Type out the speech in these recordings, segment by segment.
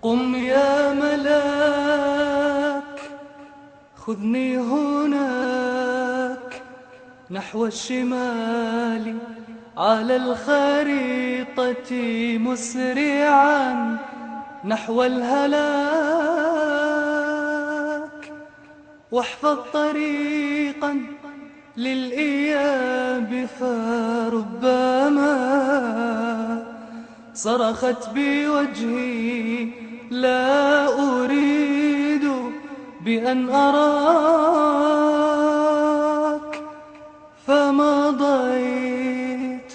قم يا ملاك خذني هناك نحو الشمال على الخريطة مسرعا نحو الهلاك، واحفظ طريقا للإياب فربما صرخت بوجهي لا أريد بأن أراك، فمضيت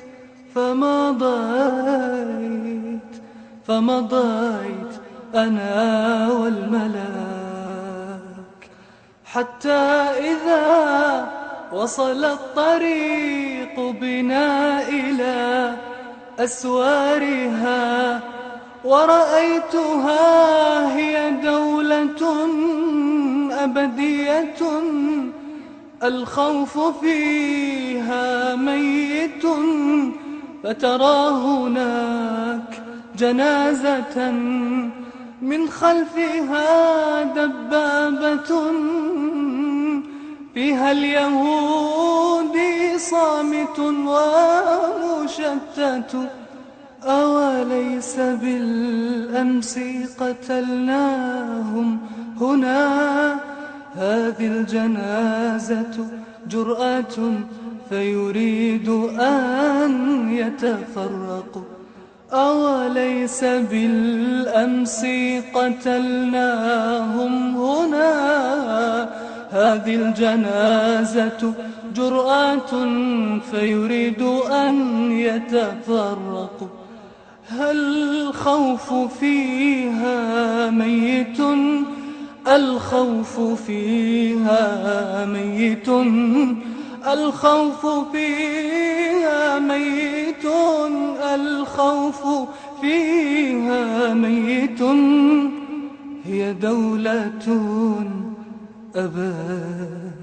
أنا والملاك، حتى إذا وصل الطريق بنا إلى أسوارها ورأيتها هي دولة أبدية الخوف فيها ميت، فترى هناك جنازة من خلفها دبابة فيها اليهودي صامت ومشتت، أوليس بالأمس قتلناهم هنا؟ هذه الجنازة جرأة فيريد أن يتفرقوا، أوليس بالأمس قتلناهم هنا؟ هذه الجنازة جرأة فيريد أن يتفرقوا، الخوف فيها ميت، الخوف فيها ميت، الخوف فيها ميت، الخوف فيها ميت، هي دولة أبدية.